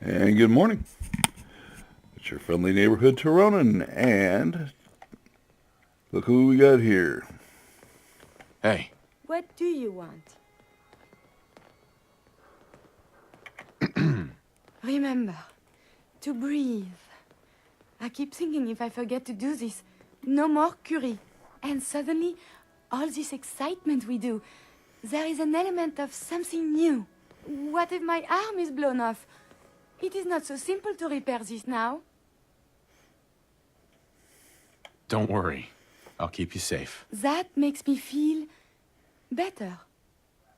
And good morning. It's your friendly neighborhood Tirronan, and look who we got here. Hey. What do you want? Remember, to breathe. I keep thinking if I forget to do this, no more Curie. And suddenly, all this excitement we do, there is an element of something new. What if my arm is blown off? It is not so simple to repair this now. Don't worry. I'll keep you safe. That makes me feel better.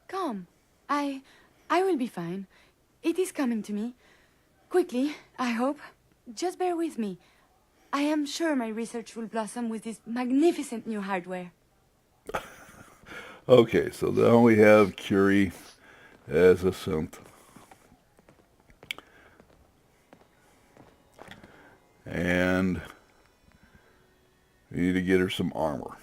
Calm. I will be fine. It is coming to me. Quickly, I hope. Just bear with me. I am sure my research will blossom with this magnificent new hardware. Okay, so now we have Curie as a synth. And we need to get her some armor.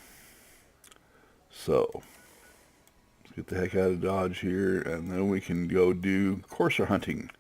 So, let's get the heck out of Dodge here, and then we can go do courser hunting.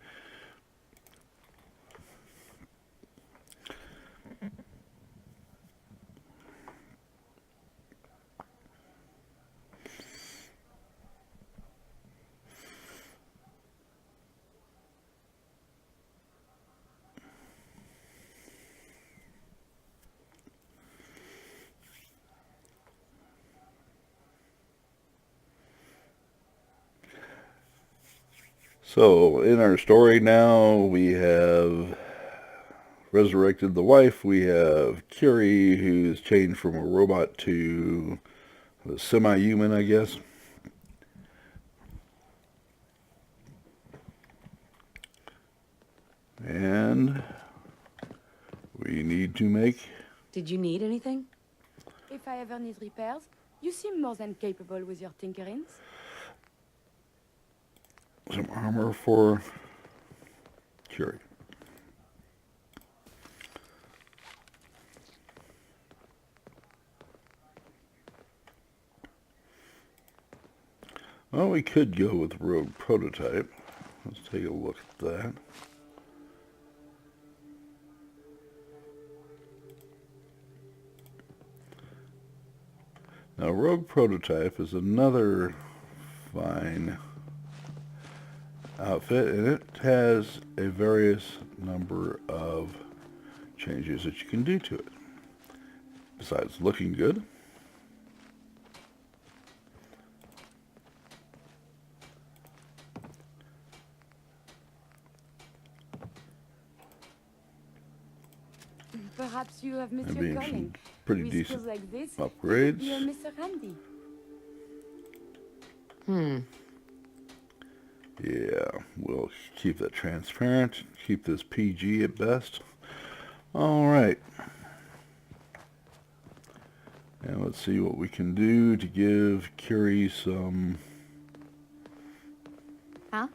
So, in our story now, we have resurrected the wife. We have Curie, who's changed from a robot to a semi-human, I guess. And we need to make... Did you need anything? If I ever need repairs, you seem more than capable with your tinkerings. some armor for Curie. Well, we could go with Rogue Prototype. Let's take a look at that. Now, Rogue Prototype is another fine outfit, and it has a various number of changes that you can do to it. Besides looking good, Perhaps you have missed and your being calling. some pretty With decent skills like this, upgrades. you're Mr. Randy. Yeah, we'll keep that transparent, keep this PG at best. All right. And let's see what we can do to give Curie some... Huh?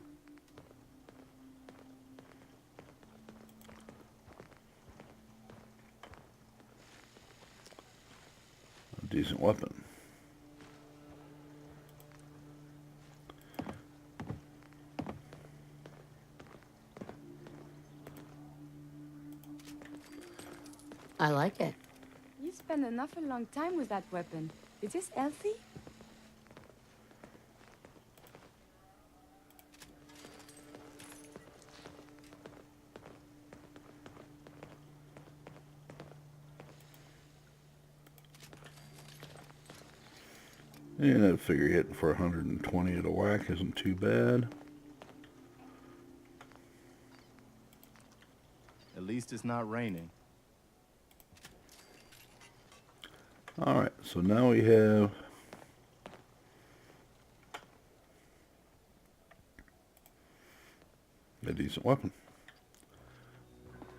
a decent weapon. I like it. You spend an awful long time with that weapon. Is this healthy? And I figure hitting for 120 at a whack isn't too bad. At least it's not raining. Alright, so now we have a decent weapon.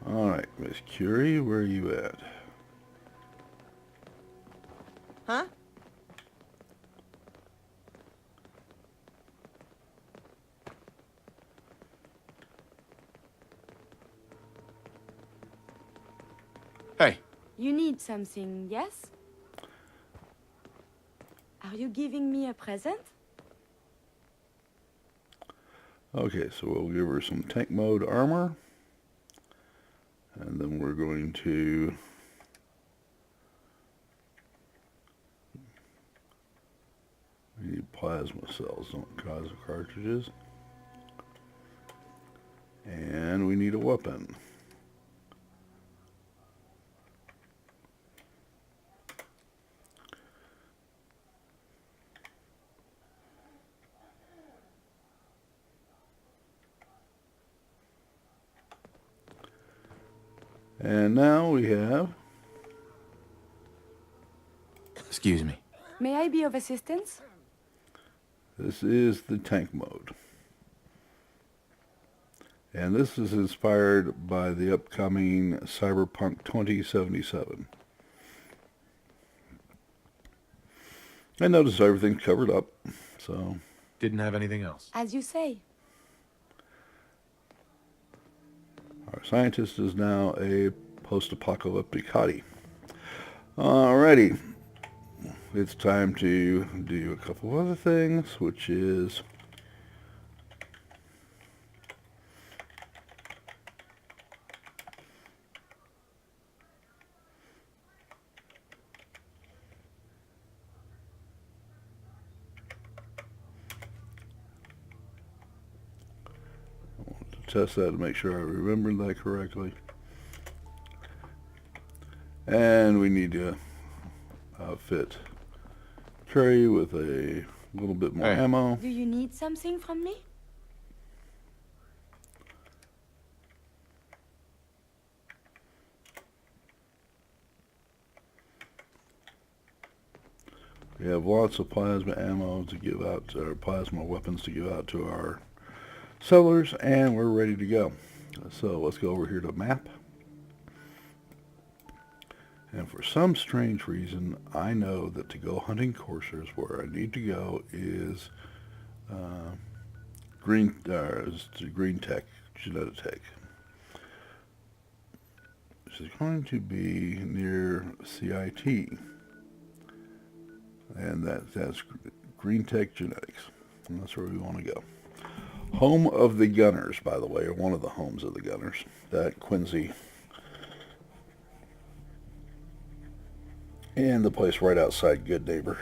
Alright, Miss Curie, where are you at? Huh? Hey. You need something, yes? Are you giving me a present? Okay, so we'll give her some tank mode armor. And then we're going to we need plasma cells, don't cause cartridges. And we need a weapon. And now we have, Excuse me. May I be of assistance? this is the tank mode. And this is inspired by the upcoming Cyberpunk 2077. I noticed everything's covered up, so Didn't have anything else. As you say. our scientist is now a post-apocalyptic hottie. Alrighty. It's time to do a couple of other things, which is test that to make sure I remembered that correctly. And we need to outfit Curie with a little bit more Hey. ammo. Do you need something from me? We have lots of plasma ammo to give out, or plasma weapons to give out to our settlers, and we're ready to go. So let's go over here to map. And for some strange reason, I know that to go hunting coursers, where I need to go is green tech, genetic tech. Which is going to be near CIT. And that's green tech genetics. And that's where we want to go. Home of the Gunners, by the way, or one of the homes of the Gunners. That Quincy. And the place right outside Good Neighbor.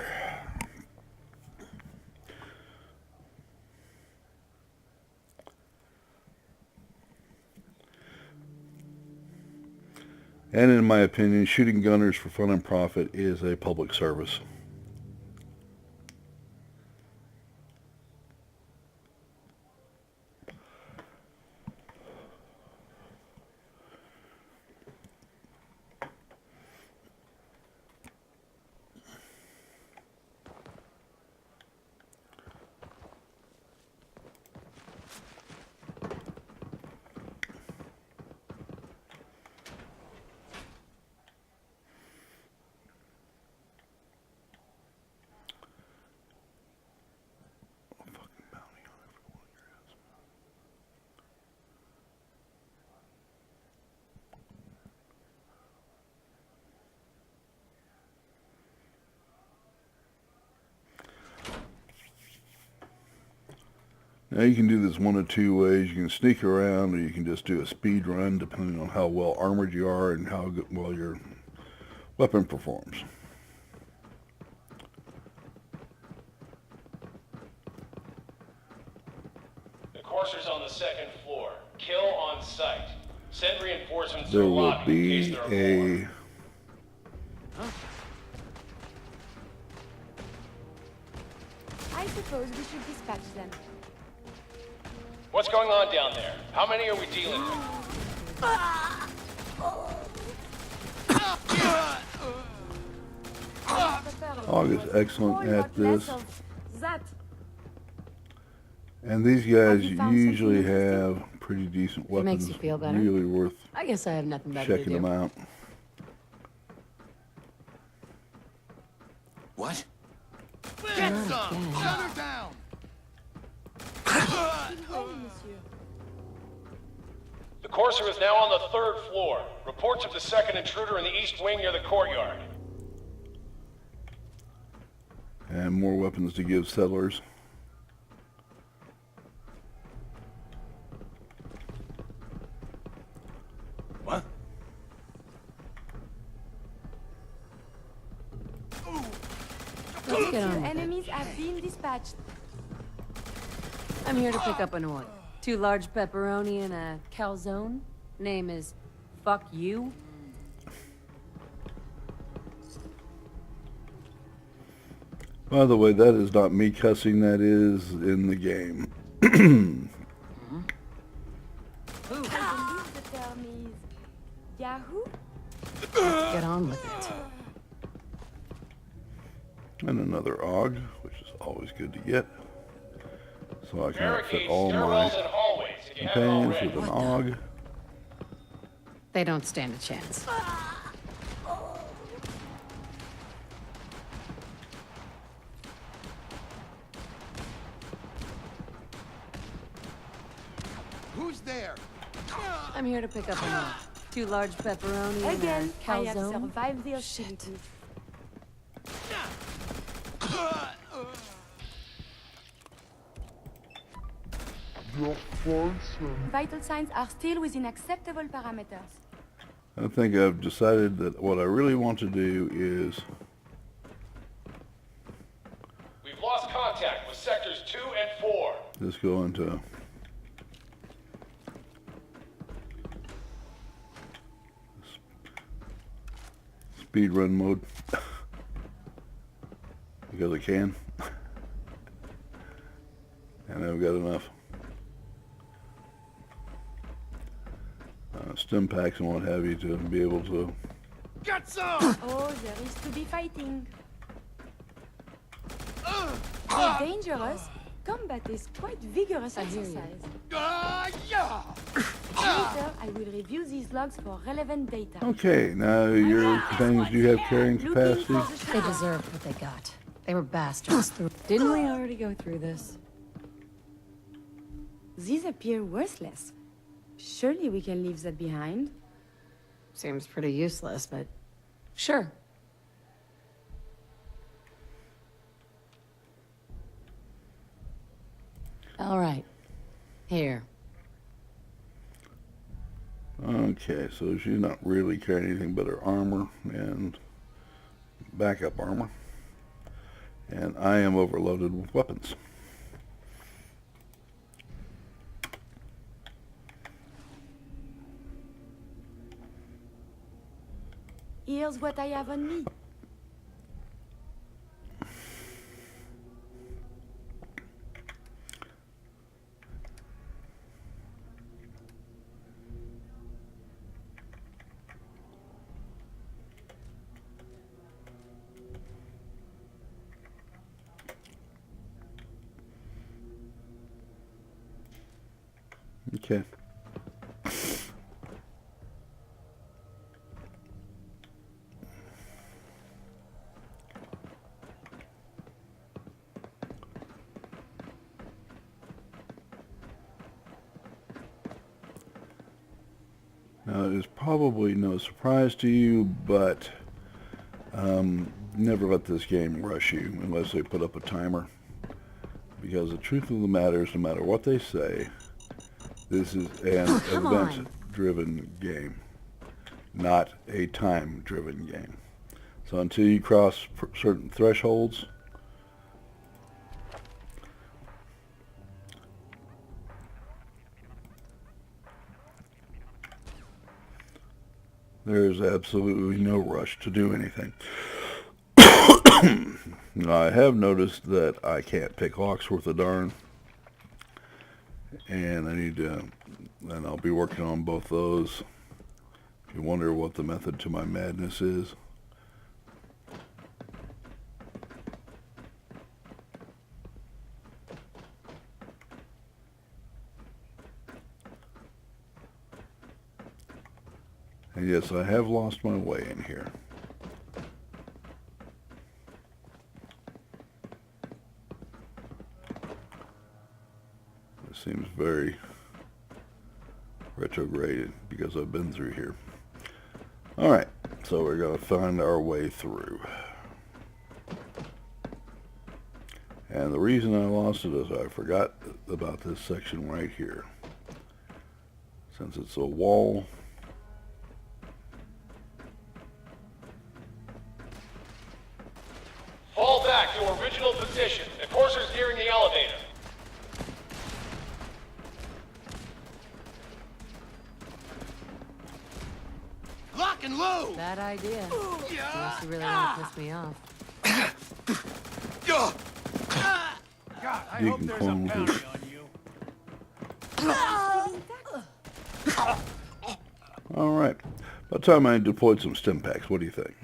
And in my opinion, shooting gunners for fun and profit is a public service. Now you can do this one of two ways. You can sneak around, or you can just do a speed run, depending on how well armored you are and how well your weapon performs. The courser's on the second floor. Kill on sight. Send reinforcements to There the will lobby in case be there are more. I suppose we should dispatch them. What's going on down there? How many are we dealing with? Hog is excellent at this. That. And these Have guys you found usually something interesting? have pretty decent It weapons. makes you feel better. Really worth I guess I have nothing better to checking do. them out. What? Get some! Shut her down! The courser is now on the third floor. Reports of the second intruder in the east wing near the courtyard. And more weapons to give settlers. Get on your with it. enemies have been dispatched. I'm here to pick up an order. 2 large pepperoni and a calzone. Name is Fuck You. By the way, that is not me cussing, that is in the game. I believe the term is Yahoo? Get on with it. And another AUG, which is always good to get. So I can outfit Barricade all my stairwells and hallways if you haven't companions already. with an AUG. They don't stand a chance. Who's there? I'm here to pick up an order. 2 large pepperoni and Again, a I have calzone. survived the hostility. Vital signs are still within acceptable parameters. I think I've decided that what I really want to do is We've lost contact with sectors 2 and 4. just go into speed run mode because I can, and I've got enough stim packs and what have you to be able to. Got some! Oh, there is to be fighting. Though dangerous, combat is quite vigorous I hear you. exercise. Yeah! Later, I will review these logs for relevant data. Okay, now your companions do have carrying Looking capacity. for the They shooter. deserved what they got. They were bastards. Didn't we already go through this? These appear worthless. Surely we can leave that behind. Seems pretty useless, but sure. All right. Here. Okay, so she's not really carrying anything but her armor and backup armor. And I am overloaded with weapons. Here's what I have on me. Okay. Now, it is probably no surprise to you, but never let this game rush you unless they put up a timer. Because the truth of the matter is, no matter what they say, this is an Come on. event-driven game, not a time-driven game. So until you cross certain thresholds, there is absolutely no rush to do anything. Now, I have noticed that I can't pick locks worth a darn, and I need to, and I'll be working on both those. If you wonder what the method to my madness is, and yes, I have lost my way in here. It seems very retrograded because I've been through here. Alright, so we're going to find our way through. And the reason I lost it is I forgot about this section right here. Since it's a wall, Fall back to fucking low! Bad idea. Unless you really want to piss me off. God, I You hope can there's a clone bounty his- on you. All right. About time I deployed some stim packs. What do you think?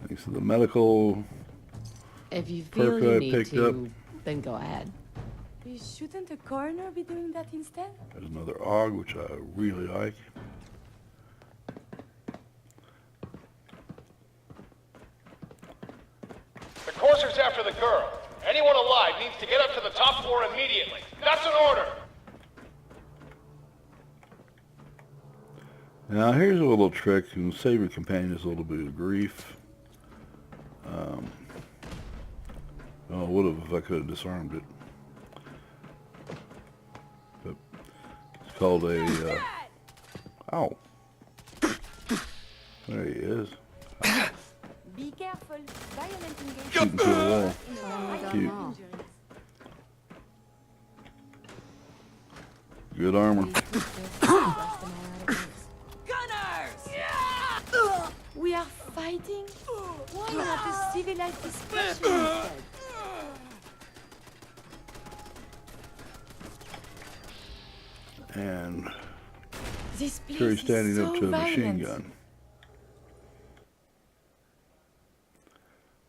Thanks to the medical If you feel perk you I need picked to, up. then go ahead. Shouldn't the coroner be doing that instead? There's another AUG, which I really like. The courser's after the girl. Anyone alive needs to get up to the top floor immediately. That's an order! Now here's a little trick and save your companions a little bit of grief. Oh, I would have if I could have disarmed it. But it's called a. Ow! There he is. Be careful. Violent engagement. Shooting through the wall. Finally Cute. done all. Good armor. We are fighting? Why not a civilized discussion instead? And This place Curie is standing so up to a machine violent. gun.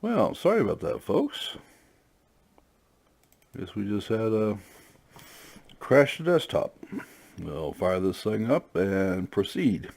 Well, sorry about that, folks. Guess we just had a crash the desktop. We'll fire this thing up and proceed.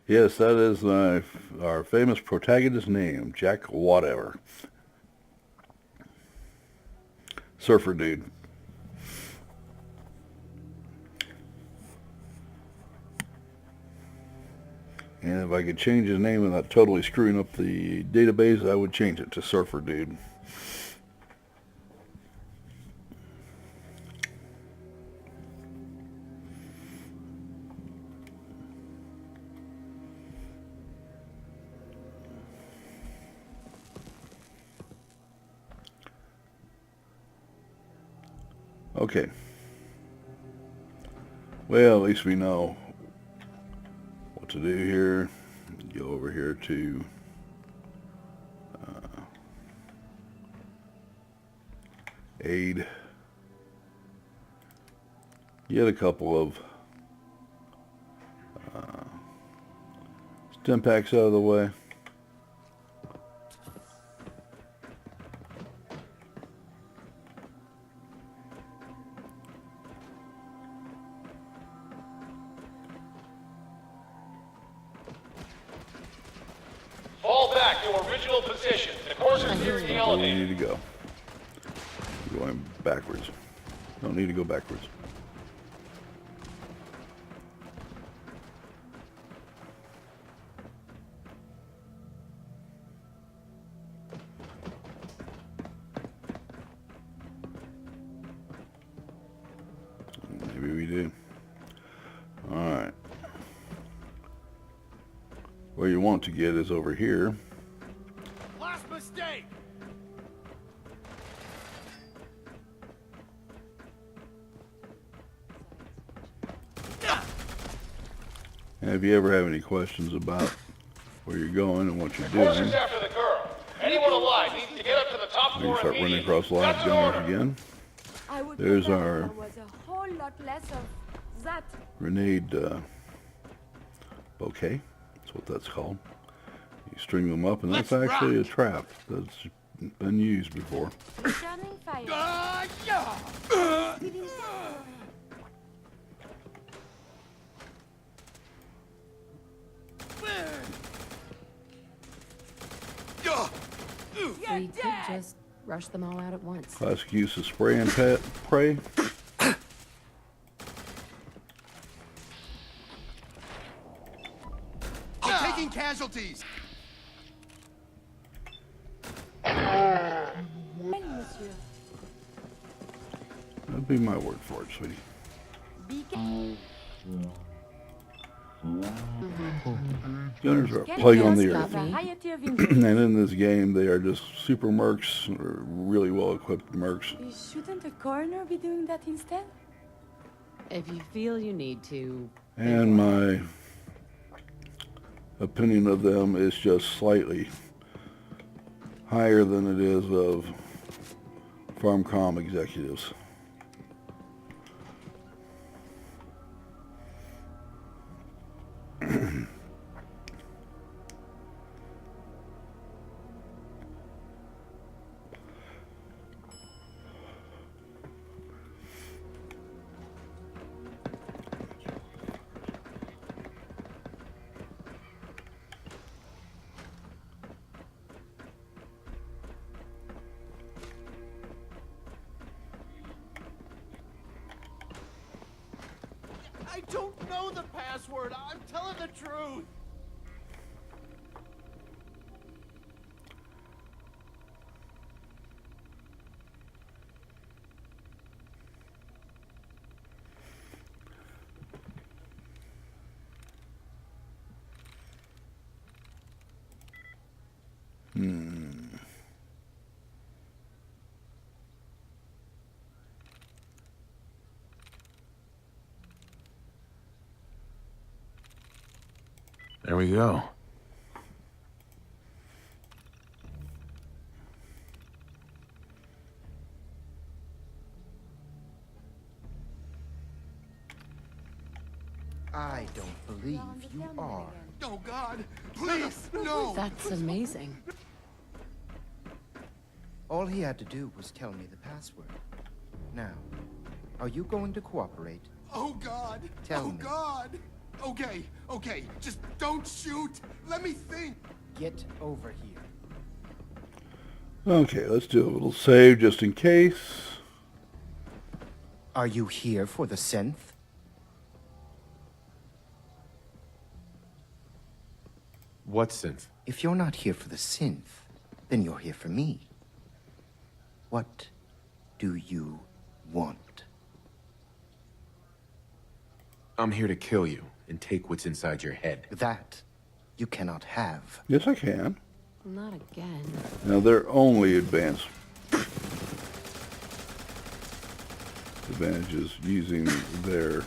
Yes, that is our famous protagonist's name, Jack Whatever. Surfer dude. And if I could change his name without totally screwing up the database, I would change it to Surfer Dude. Okay. Well, at least we know what to do here. Go over here to aid. Get a couple of stim packs out of the way. Fall back to original position. The courser's nearing the Where we elevator. need to go. Going backwards. Don't need to go backwards. Maybe we do. Alright. Where you want to get is over here. Last mistake! And if you ever have any questions about where you're going and what you're The courser's doing, after the girl. Anyone alive needs to get up to the top you floor start running immediately. across lines That's an gunners order. again. I would There's prefer our- there was a whole lot less of that. Grenade bouquet. That's what that's called. You string them up, and that's Let's actually rock. a trap that's been used before. Returning fire. Yeah! Feeling We could just rush them all out at once. Classic use of spray and pray. casualties! Monsieur. That'd be my word for it, sweetie. Be careful. Gunners are a plague on the earth. Variety of And injuries. in this game, they are just super mercs, or really well-equipped mercs. Shouldn't a coroner be doing that instead? If you feel you need to. And my opinion of them is just slightly higher than it is of Farmcom executives. I don't know the password. I'm telling the truth. There we go. I don't believe you are. Oh, God. Please, no. That's amazing. All he had to do was tell me the password. Now, are you going to cooperate? Oh, God. Tell oh, me. God. Okay, okay. Just don't shoot. Let me think. Get over here. Okay, let's do a little save just in case. Are you here for the synth? What synth? If you're not here for the synth, then you're here for me. What do you want? I'm here to kill you and take what's inside your head. That you cannot have. Yes, I can. Not again. Now, they're only advanced advantages using their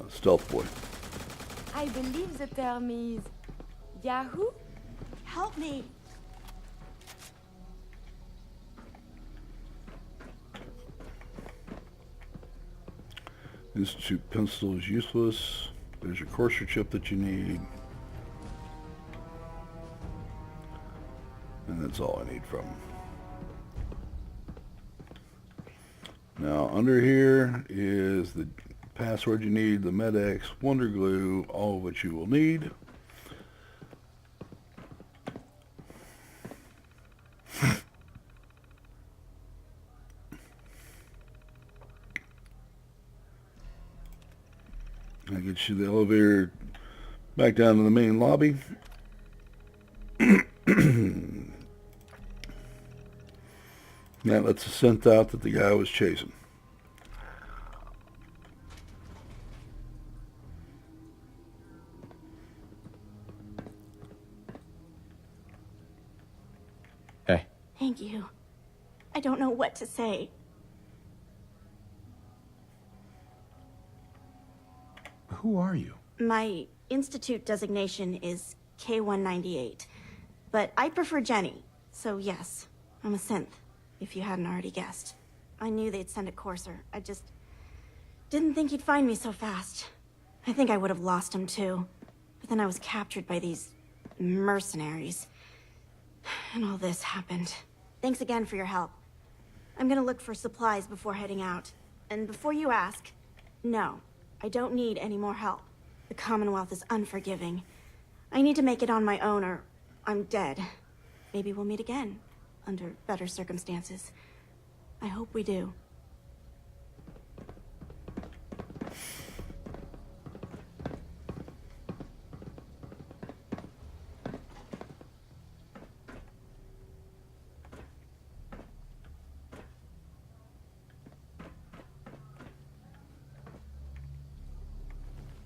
stealth boy. I believe the term is Yahoo? Help me. Institute pencil is useless. There's your courser chip that you need. And that's all I need from them. Now, under here is the password you need, the Med-X, Wonder Glue, all of which you will need. That gets you the elevator back down to the main lobby. That lets the scent out that the guy was chasing. Hey. Thank you. I don't know what to say. Who are you? My institute designation is K-198, but I prefer Jenny, so yes, I'm a synth, if you hadn't already guessed. I knew they'd send a courser. I just didn't think he'd find me so fast. I think I would have lost him too, but then I was captured by these mercenaries. And all this happened. Thanks again for your help. I'm gonna look for supplies before heading out. And before you ask, no, I don't need any more help. The Commonwealth is unforgiving. I need to make it on my own or I'm dead. Maybe we'll meet again, under better circumstances. I hope we do.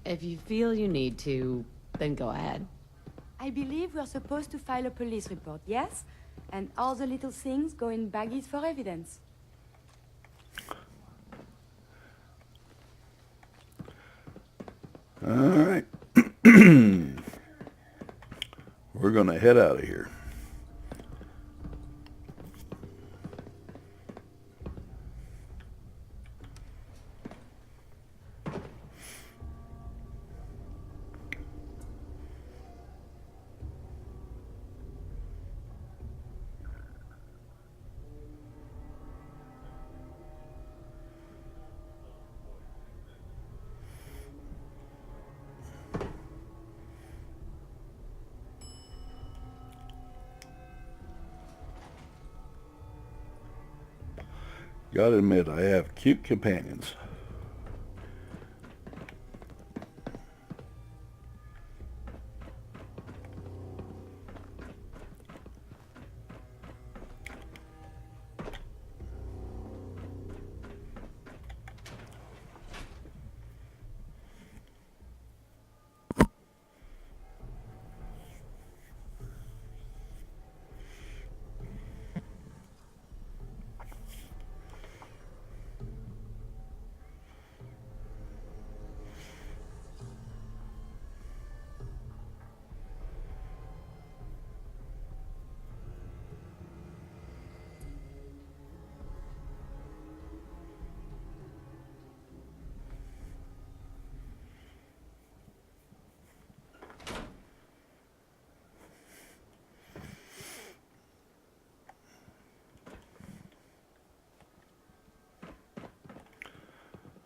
If you feel you need to, then go ahead. I believe we're supposed to file a police report, yes? And all the little things go in baggies for evidence. All right. We're going to head out of here. Gotta admit, I have cute companions.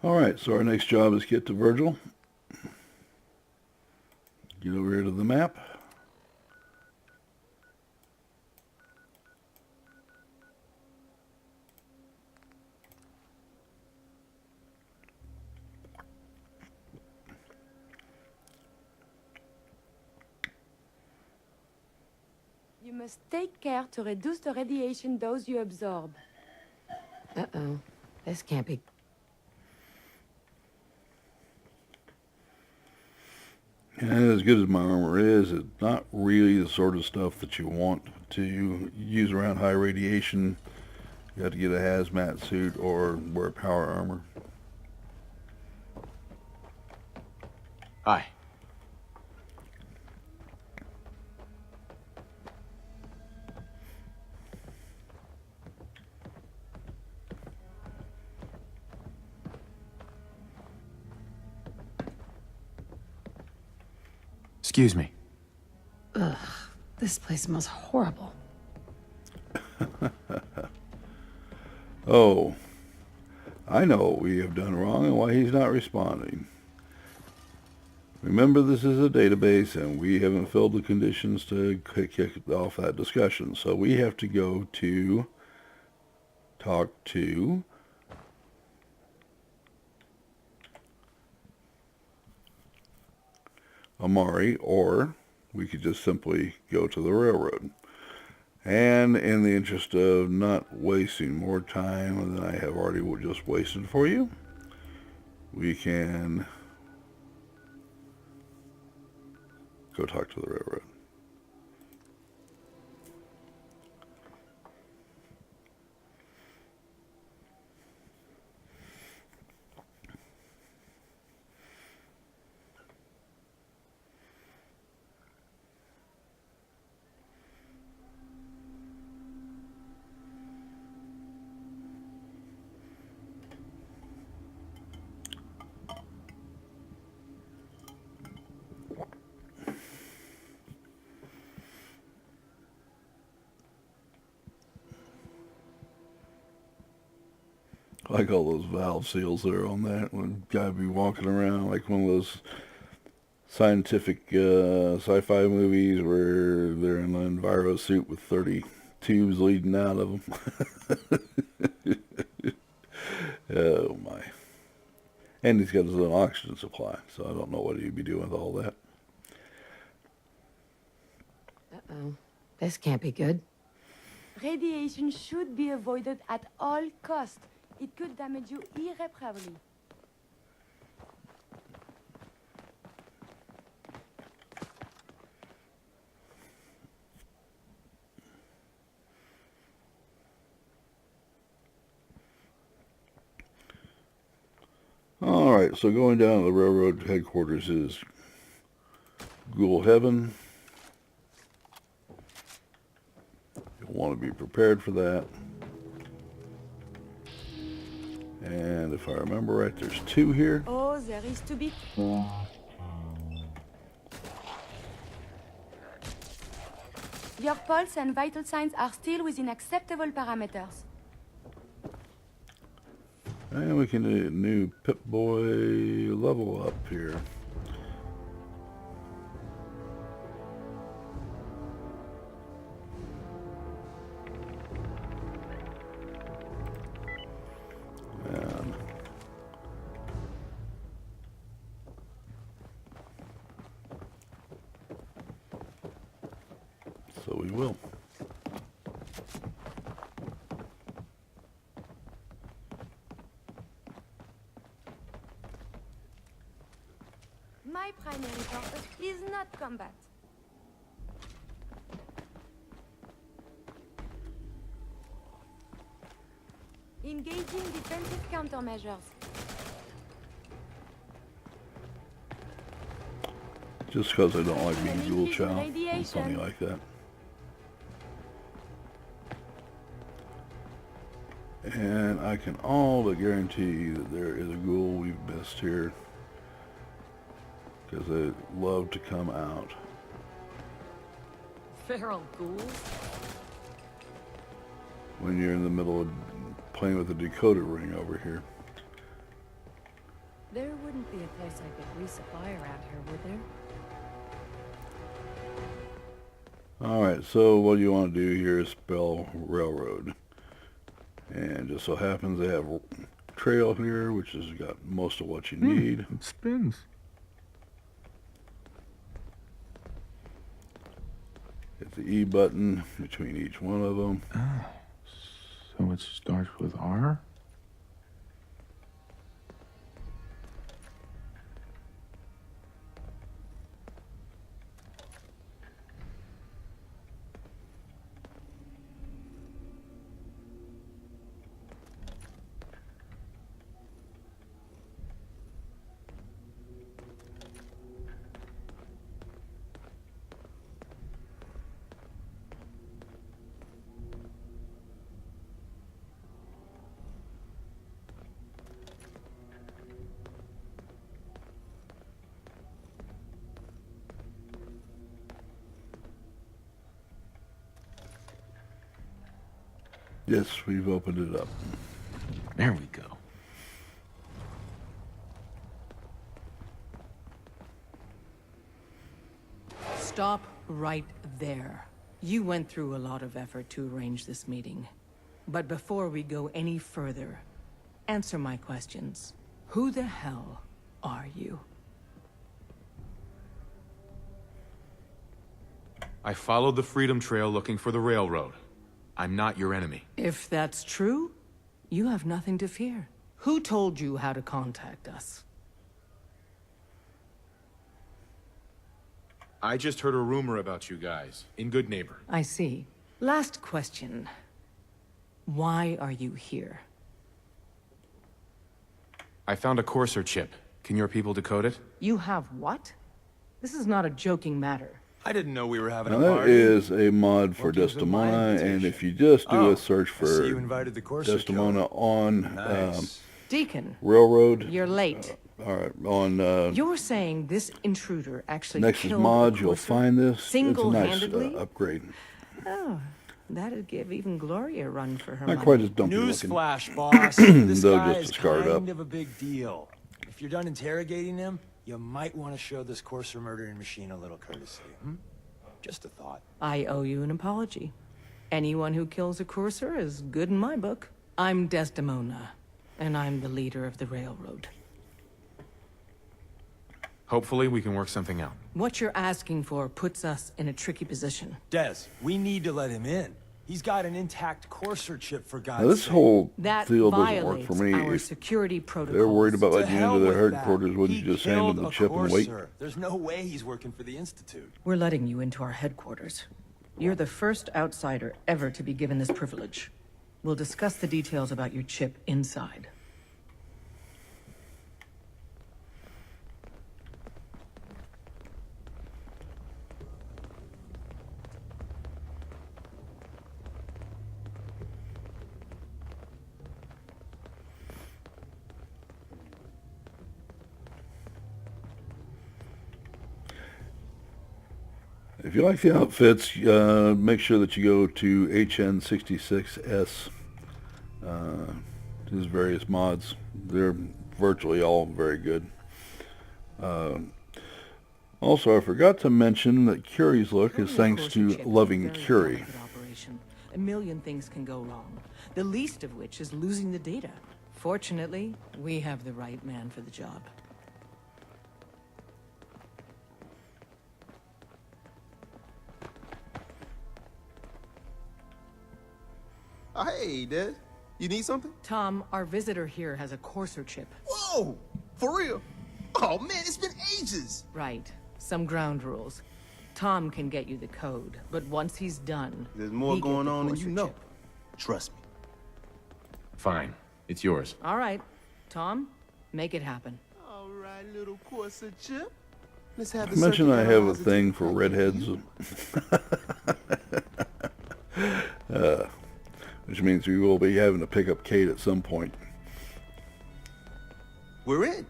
All right, so our next job is get to Virgil. Get over here to the map. You must take care to reduce the radiation dose you absorb. Uh-oh. This can't be... And as good as my armor is, it's not really the sort of stuff that you want to use around high radiation. You have to get a hazmat suit or wear power armor. Hi. Excuse me. Ugh, this place smells horrible. Oh, I know what we have done wrong and why he's not responding. Remember, this is a database and we haven't filled the conditions to kick off that discussion. So we have to go to talk to Amari, or we could just simply go to the railroad. And in the interest of not wasting more time than I have already just wasted for you, we can go talk to the railroad. I like all those valve seals that are on that. One guy be walking around like one of those scientific sci-fi movies where they're in an enviro suit with 30 tubes leading out of them. Oh my. And he's got his own oxygen supply, so I don't know what he'd be doing with all that. Uh-oh. This can't be good. Radiation should be avoided at all costs. It could damage you irreparably. Alright, so going down to the railroad headquarters is Ghoul Heaven. You'll want to be prepared for that. And if I remember right, there's 2 here. Oh, there is to be... Your pulse and vital signs are still within acceptable parameters. And we can do a new Pip-Boy level up here. And so we will. My primary purpose is not combat. Engaging defensive countermeasures. Just because I don't like being An dual increase in chow. radiation. Something like that. And I can all but guarantee you that there is a ghoul we've missed here. Because they love to come out. Feral ghouls? When you're in the middle of playing with the decoder ring over here. There wouldn't be a place I could grease a fire out here, would there? Alright, so what you want to do here is spell railroad. And just so happens they have trail here, which has got most of what you need. It spins. Hit the E button between each one of them. So it starts with R? Yes, we've opened it up. There we go. Stop right there. You went through a lot of effort to arrange this meeting. But before we go any further, answer my questions. Who the hell are you? I followed the Freedom Trail looking for the railroad. I'm not your enemy. If that's true, you have nothing to fear. Who told you how to contact us? I just heard a rumor about you guys. In Good Neighbor. I see. Last question. Why are you here? I found a Courser chip. Can your people decode it? You have what? This is not a joking matter. I didn't know we were having Now a that party. is a mod for What gives them my Desdemona, and invitation? if you just do Oh, a search I see for you invited the Corsair Desdemona on Nice. Deacon, Railroad, you're late. alright, on You're saying this intruder actually Nexus killed Mods, a you'll Courser? find this. It's a nice Single-handedly? upgrade. Oh, that'd give even Gloria a run for her Not money. quite as dumpy looking. Newsflash, boss. This They'll guy just is discard kind up. of a big deal. If you're done interrogating him, you might want to show this Corsair murdering machine a little courtesy. Just a thought. I owe you an apology. Anyone who kills a Courser is good in my book. I'm Desdemona, and I'm the leader of the railroad. Hopefully we can work something out. What you're asking for puts us in a tricky position. Des, we need to let him in. He's got an intact Corsair chip, for God's Now this sake. whole That deal doesn't work violates for me. our If security protocols. they're worried about To letting you hell into their with that. headquarters, wouldn't you He just hand them killed the a chip and wait? Corsair. There's no way he's working for the Institute. We're letting you into our headquarters. You're the first outsider ever to be given this privilege. We'll discuss the details about your chip inside. If you like the outfits, make sure that you go to HN66S. His various mods. They're virtually all very good. Also, I forgot to mention that Curie's look is thanks to Loving Curie. Operation. A million things can go wrong, the least of which is losing the data. Fortunately, we have the right man for the job. Oh, hey, Dad. You need something? Tom, our visitor here has a Courser chip. Whoa! For real? Oh, man, it's been ages! Right. Some ground rules. Tom can get you the code, but once he's done, There's more he gets going the on than Courser you know. chip. Trust me. Fine. It's yours. All right. Tom, make it happen. All right, little Corsa chip. Let's have I mentioned I have a thing for redheads. Which means we will be having to pick up Kate at some point. We're in.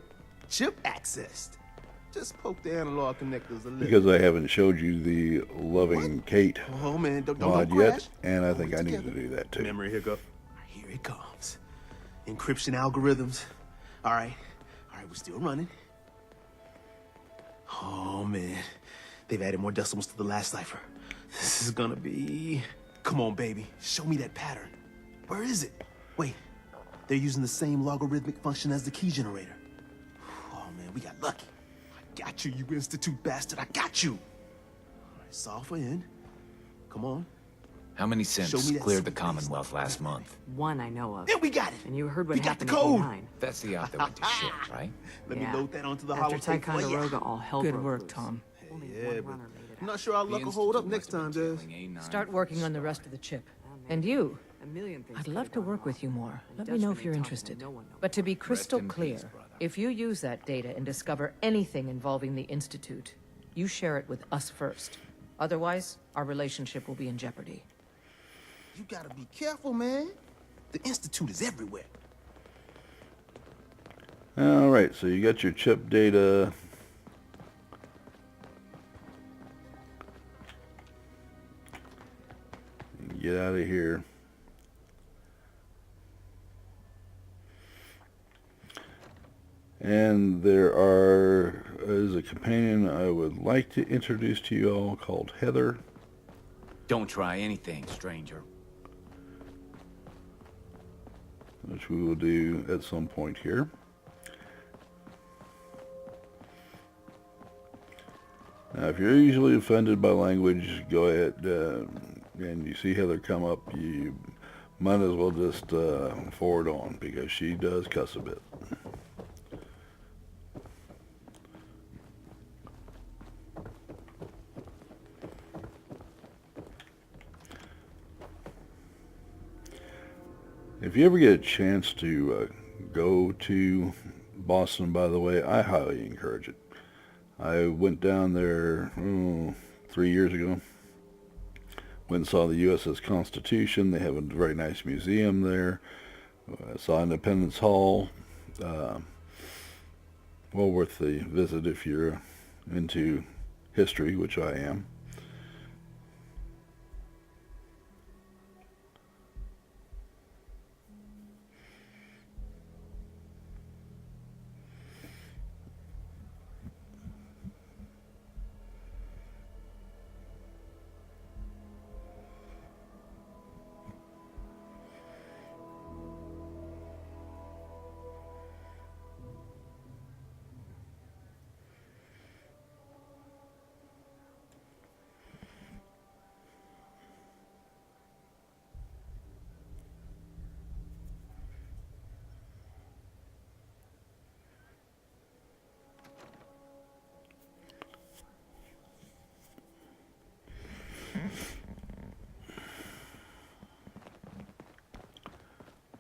Chip accessed. Just poke the analog connectors a little. Because I haven't showed you the Loving Kate Oh, man, don't mod crash. yet, and I Hold think it I need together. to do that too. Memory hiccup. Here it comes. Encryption algorithms. All right, we're still running. Oh, man. They've added more decimals to the last cipher. This is gonna be... Come on, baby. Show me that pattern. Where is it? Wait. They're using the same logarithmic function as the key generator. Oh, man, we got lucky. I got you, you Institute bastard. I got you. All right, solve for N. Come on. How many Show synths me that cleared the super Commonwealth last month? One I know of. There we got it. And you heard what We got the happened in code. '89. That's the op that went to shit, right? Let me Yeah. load that onto the After holotape for ya. Ticonderoga, all hell Good broke work, loose. Tom. Only Yeah, one but runner made it I'm out. not sure our luck will hold up next time, Jazz. Start working on the rest of the chip. And you, A million things I'd could love have to gone work with wrong. you more. And Let me know if Dutchman you're ain't talking to interested. no one no But to be crystal in clear, peace, brother. if you use that data and discover anything involving the Institute, you share it with us first. Otherwise, our relationship will be in jeopardy. You gotta be careful, man. The Institute is everywhere. All right, so you got your chip data. Get out of here. And there is a companion I would like to introduce to you all called Heather. Don't try anything, stranger. Which we will do at some point here. Now, if you're easily offended by language, go ahead and you see Heather come up, you might as well just forward on, because she does cuss a bit. If you ever get a chance to go to Boston, by the way, I highly encourage it. I went down there 3 years ago. Went and saw the USS Constitution. They have a very nice museum there. Saw Independence Hall. Well worth the visit if you're into history, which I am.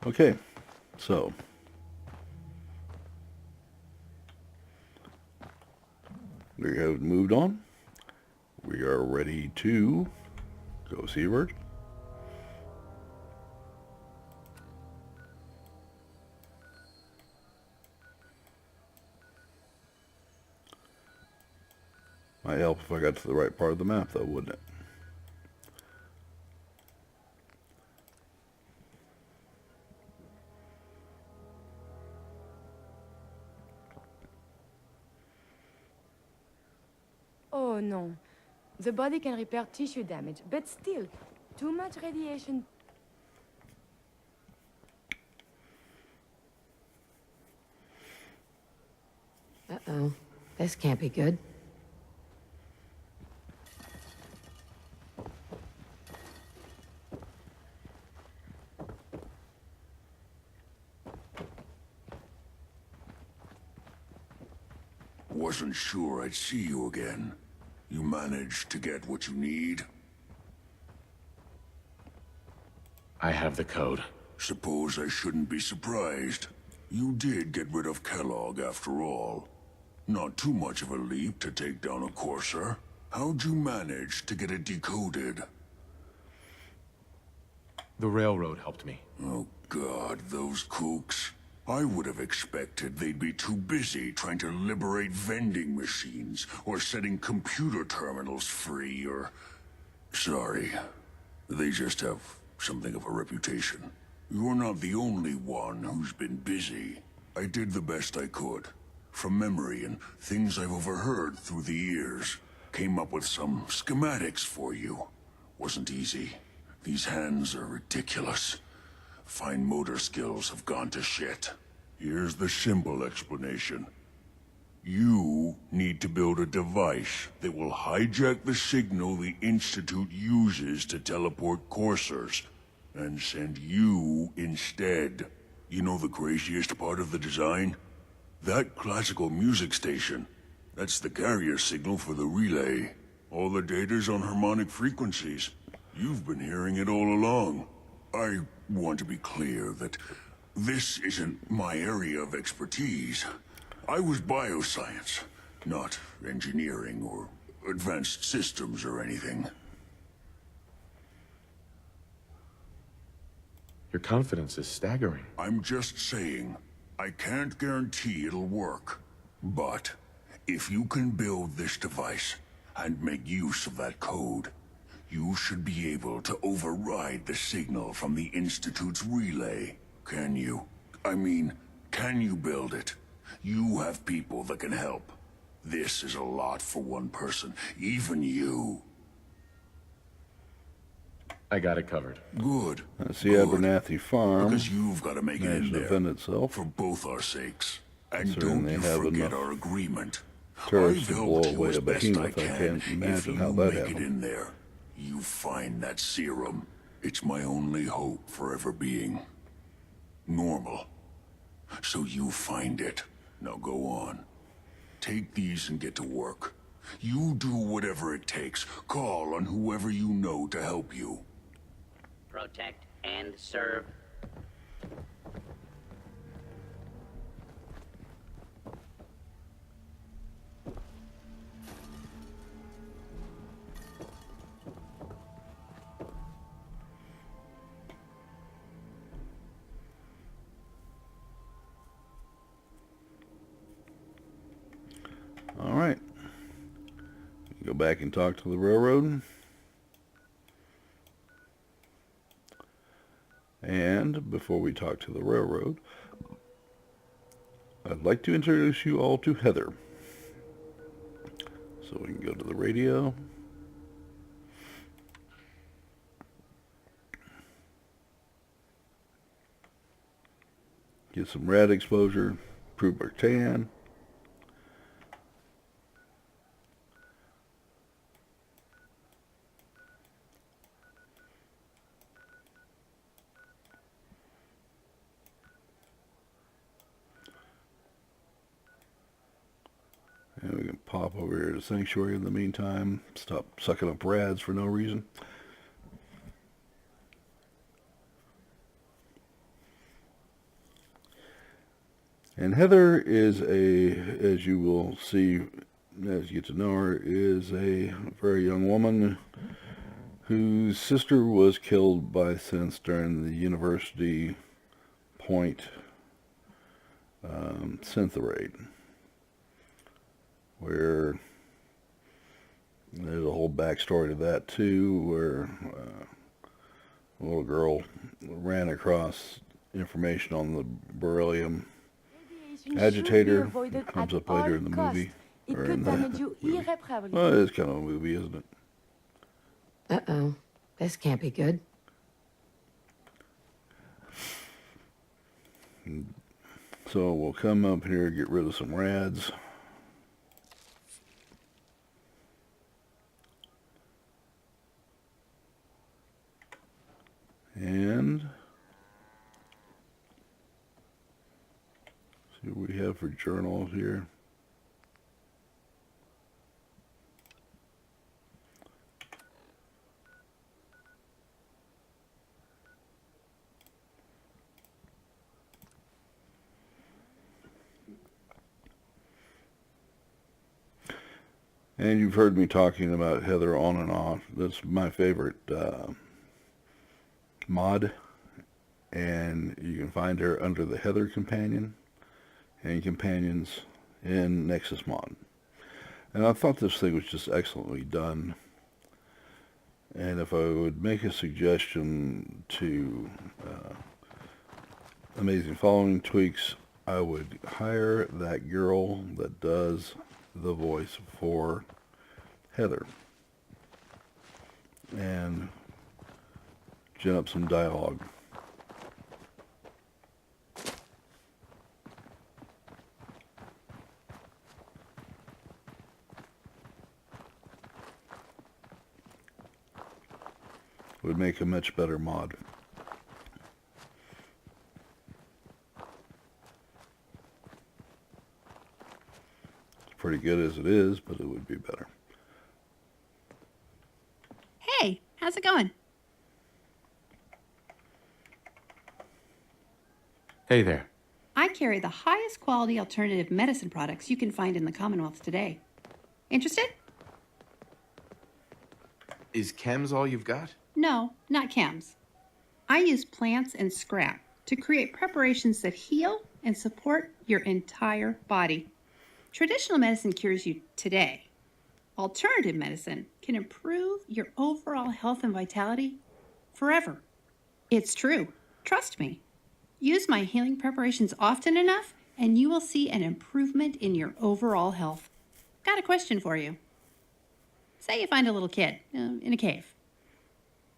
Okay, so we have moved on. We are ready to go seaward. Might help if I got to the right part of the map, though, wouldn't it? Oh, no. The body can repair tissue damage, but still, too much radiation. Uh-oh. This can't be good. Wasn't sure I'd see you again. You managed to get what you need? I have the code. Suppose I shouldn't be surprised. You did get rid of Kellogg after all. Not too much of a leap to take down a Courser. How'd you manage to get it decoded? The railroad helped me. Oh God, those kooks. I would have expected they'd be too busy trying to liberate vending machines, or setting computer terminals free, or... Sorry. They just have something of a reputation. You're not the only one who's been busy. I did the best I could. From memory and things I've overheard through the years. Came up with some schematics for you. Wasn't easy. These hands are ridiculous. Fine motor skills have gone to shit. Here's the simple explanation. You need to build a device that will hijack the signal the Institute uses to teleport coursers, and send you instead. You know the craziest part of the design? That classical music station. That's the carrier signal for the relay. All the data's on harmonic frequencies. You've been hearing it all along. I want to be clear that this isn't my area of expertise. I was bioscience, not engineering or advanced systems or anything. Your confidence is staggering. I'm just saying, I can't guarantee it'll work. But if you can build this device and make use of that code, you should be able to override the signal from the Institute's relay. Can you? I mean, can you build it? You have people that can help. This is a lot for one person, even you. I got it covered. Good. That's the Abernathy Farm. Because you've got to make it in Managed to there. defend itself. For both our sakes. And Considering don't they you have forget enough our agreement. turrets I've to helped blow you away as a best behemoth. I can. can't If imagine you how that make it happened. in there, you find that serum. It's my only hope for ever being normal. So you find it. Now go on. Take these and get to work. You do whatever it takes. Call on whoever you know to help you. Protect and serve. All right. Go back and talk to the railroad. And before we talk to the railroad, I'd like to introduce you all to Heather. So we can go to the radio. Get some rad exposure, improve our tan. And we can pop over here to Sanctuary in the meantime. Stop sucking up rads for no reason. And Heather is as you will see as you get to know her, is a very young woman whose sister was killed by synths during the University Point synth raid, where There's a whole backstory to that too, where a little girl ran across information on the beryllium agitator. It comes up later in the movie. It Or could in the damage you movie. irreparably. Well, it's kind of a movie, isn't it? Uh-oh. This can't be good. So we'll come up here, get rid of some rads. And see what we have for journals here. And you've heard me talking about Heather on and off. That's my favorite mod. And you can find her under the Heather Companion and Companions in Nexus Mod. And I thought this thing was just excellently done. And if I would make a suggestion to Amazing Following Tweaks, I would hire that girl that does the voice for Heather and gin up some dialogue. Would make a much better mod. It's pretty good as it is, but it would be better. Hey, how's it going? Hey there. I carry the highest quality alternative medicine products you can find in the Commonwealth today. Interested? Is chems all you've got? No, not chems. I use plants and scrap to create preparations that heal and support your entire body. Traditional medicine cures you today. Alternative medicine can improve your overall health and vitality forever. It's true. Trust me. Use my healing preparations often enough, and you will see an improvement in your overall health. Got a question for you. Say you find a little kid in a cave.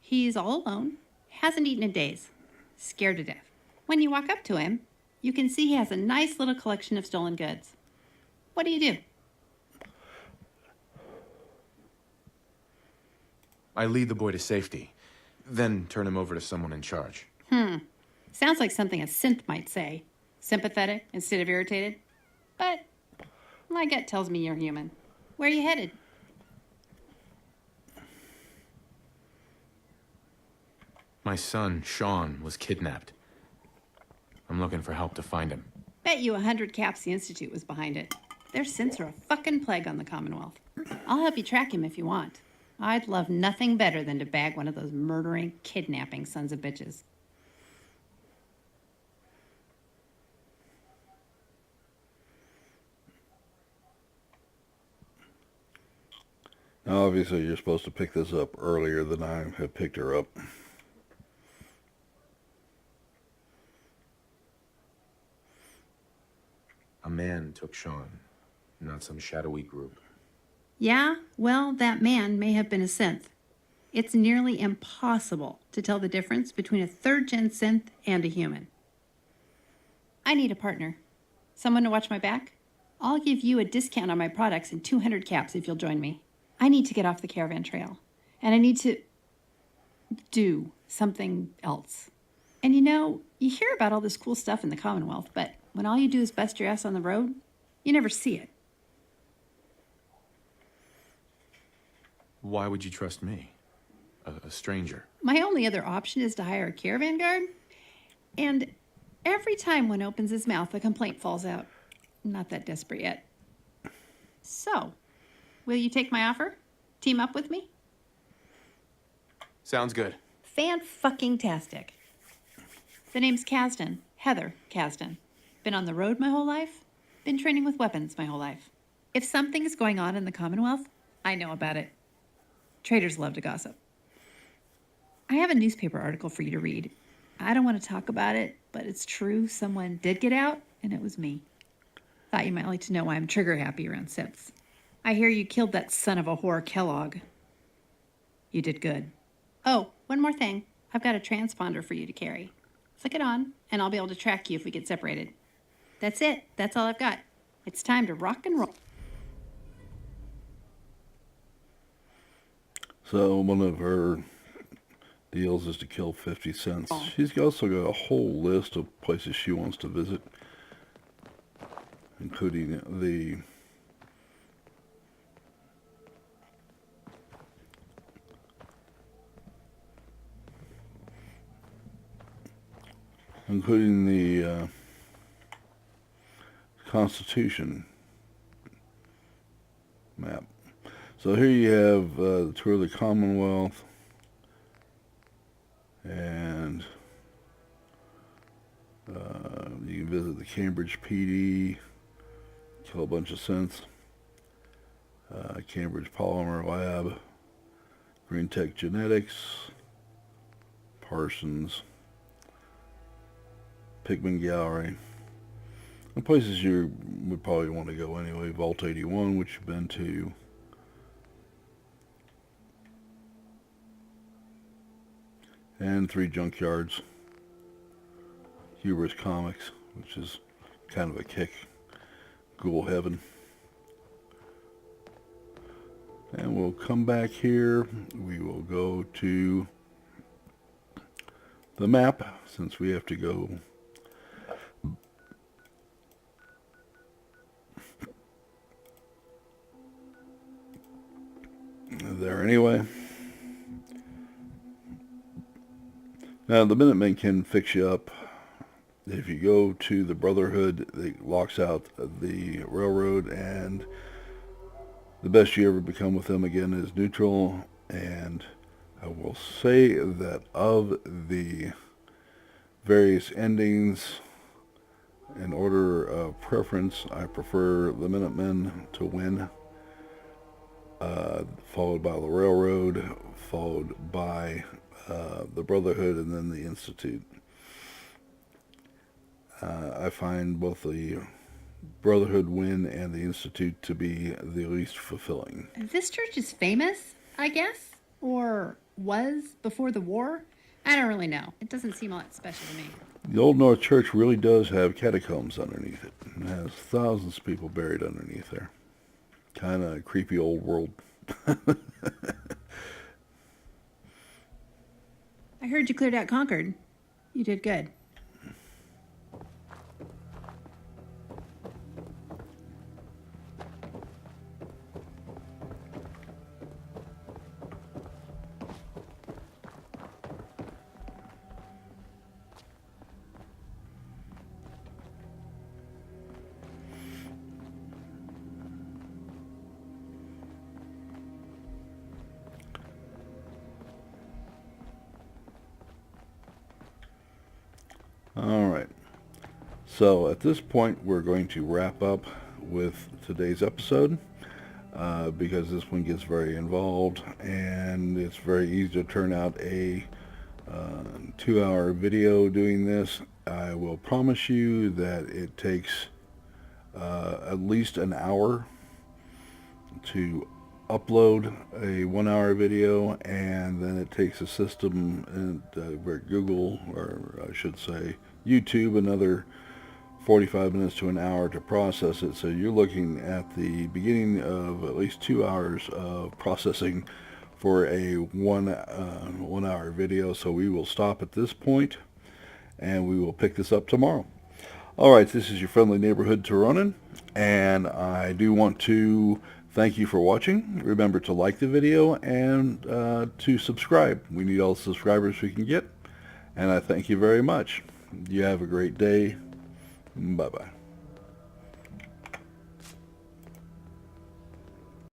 He's all alone, hasn't eaten in days, scared to death. When you walk up to him, you can see he has a nice little collection of stolen goods. What do? I lead the boy to safety, then turn him over to someone in charge. Sounds like something a synth might say. Sympathetic instead of irritated. But my gut tells me you're human. Where are you headed? My son, Sean, was kidnapped. I'm looking for help to find him. Bet you 100 caps the Institute was behind it. Their synths are a fucking plague on the Commonwealth. I'll help you track him if you want. I'd love nothing better than to bag one of those murdering, kidnapping sons of bitches. Now, obviously, you're supposed to pick this up earlier than I have picked her up. A man took Sean, not some shadowy group. Yeah, well, that man may have been a synth. It's nearly impossible to tell the difference between a third-gen synth and a human. I need a partner. Someone to watch my back? I'll give you a discount on my products and 200 caps if you'll join me. I need to get off the caravan trail, and I need to do something else. And you hear about all this cool stuff in the Commonwealth, but when all you do is bust your ass on the road, you never see it. Why would you trust me? A stranger? My only other option is to hire a caravan guard, and every time one opens his mouth, a complaint falls out. I'm not that desperate yet. So, will you take my offer? Team up with me? Sounds good. Fan-fucking-tastic. The name's Kasdan. Heather Kasdan. Been on the road my whole life. Been training with weapons my whole life. If something's going on in the Commonwealth, I know about it. Traders love to gossip. I have a newspaper article for you to read. I don't want to talk about it, but it's true. Someone did get out, and it was me. Thought you might like to know why I'm trigger happy around synths. I hear you killed that son of a whore Kellogg. You did good. Oh, one more thing. I've got a transponder for you to carry. Flick it on, and I'll be able to track you if we get separated. That's it. That's all I've got. It's time to rock and roll. So one of her deals is to kill 50 cents. She's also got a whole list of places she wants to visit, including the Constitution map. So here you have the tour of the Commonwealth, and you can visit the Cambridge PD, kill a bunch of synths, Cambridge Polymer Lab, Green Tech Genetics, Parsons, Pigman Gallery, and places you would probably want to go anyway. Vault 81, which you've been to, and 3 junkyards. Hubris Comics, which is kind of a kick. Ghoul Heaven. And we'll come back here. We will go to the map, since we have to go there anyway. Now the Minutemen can fix you up. If you go to the Brotherhood, it locks out the railroad, and the best you ever become with them again is neutral. And I will say that of the various endings, in order of preference, I prefer the Minutemen to win, followed by the railroad, followed by the Brotherhood, and then the Institute. I find both the Brotherhood win and the Institute to be the least fulfilling. This church is famous, I guess, or was before the war. I don't really know. It doesn't seem all that special to me. The Old North Church really does have catacombs underneath it. It has thousands of people buried underneath there. Kind of creepy old world. I heard you cleared out Concord. You did good. Alright, so at this point we're going to wrap up with today's episode, because this one gets very involved, and it's very easy to turn out a 2-hour video doing this. I will promise you that it takes at least an hour to upload a 1-hour video, and then it takes a system where Google, or I should say YouTube, another 45 minutes to an hour to process it. So you're looking at the beginning of at least 2 hours of processing for a 1 hour video. So we will stop at this point, and we will pick this up tomorrow. Alright, this is your friendly neighborhood Tirronan, and I do want to thank you for watching. Remember to like the video and to subscribe. We need all the subscribers we can get, and I thank you very much. You have a great day. Bye-bye.